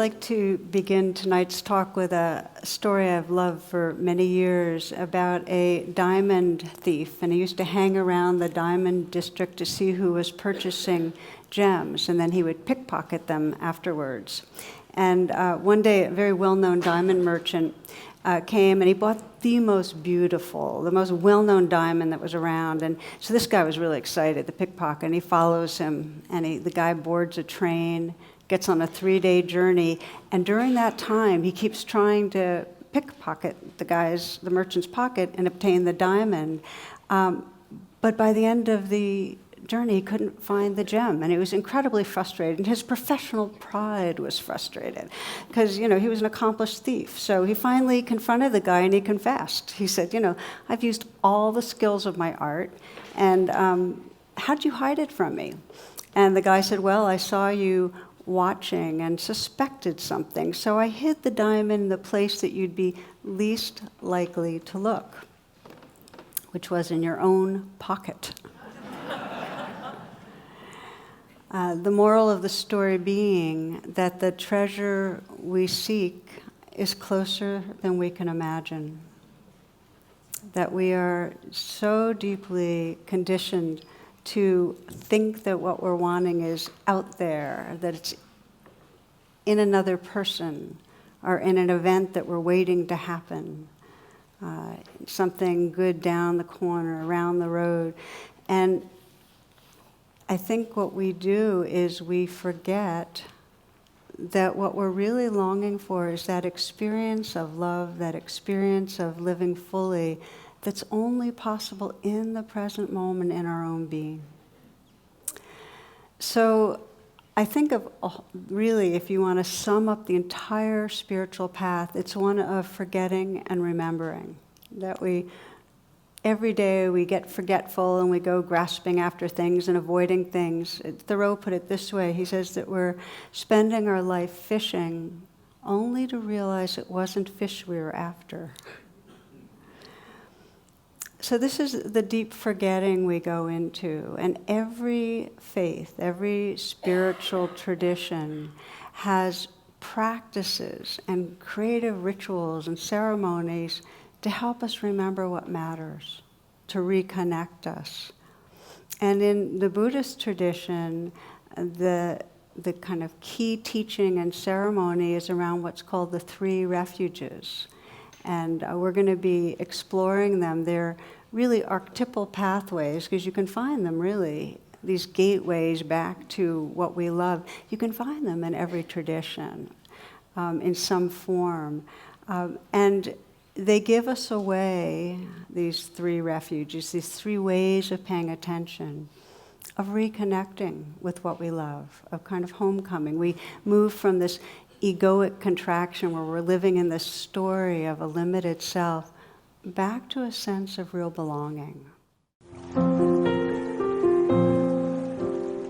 like to begin tonight's talk with a story I've loved for many years about a diamond thief. And he used to hang around the diamond district to see who was purchasing gems, and then he would pickpocket them afterwards. And one day, a very well-known diamond merchant came, and he bought the most beautiful, the most well-known diamond that was around. And so this guy was really excited, the pickpocket, and he follows him, and the guy boards a train, gets on a 3-day journey, and during that time, he keeps trying to pickpocket the merchant's pocket and obtain the diamond. But by the end of the journey, he couldn't find the gem, and he was incredibly frustrated, and his professional pride was frustrated because, he was an accomplished thief. So he finally confronted the guy, and he confessed. He said, I've used all the skills of my art, and how'd you hide it from me? And the guy said, well, I saw you watching and suspected something, so I hid the diamond in the place that you'd be least likely to look, which was in your own pocket. The moral of the story being that the treasure we seek is closer than we can imagine. That we are so deeply conditioned to think that what we're wanting is out there, that it's in another person or in an event that we're waiting to happen, something good down the corner, around the road. And I think what we do is we forget that what we're really longing for is that experience of love, that experience of living fully, that's only possible in the present moment in our own being. So I think of, really, if you want to sum up the entire spiritual path, it's one of forgetting and remembering. That every day we get forgetful and we go grasping after things and avoiding things. Thoreau put it this way. He says that we're spending our life fishing only to realize it wasn't fish we were after. So this is the deep forgetting we go into. And every faith, every spiritual tradition has practices and creative rituals and ceremonies to help us remember what matters, to reconnect us. And in the Buddhist tradition, the kind of key teaching and ceremony is around what's called the 3 refuges. And we're going to be exploring them. They're really archetypal pathways, because you can find them really, these gateways back to what we love. You can find them in every tradition in some form. And they give us a way, these 3 refuges, these 3 ways of paying attention, of reconnecting with what we love, of kind of homecoming. We move from this egoic contraction where we're living in this story of a limited self back to a sense of real belonging.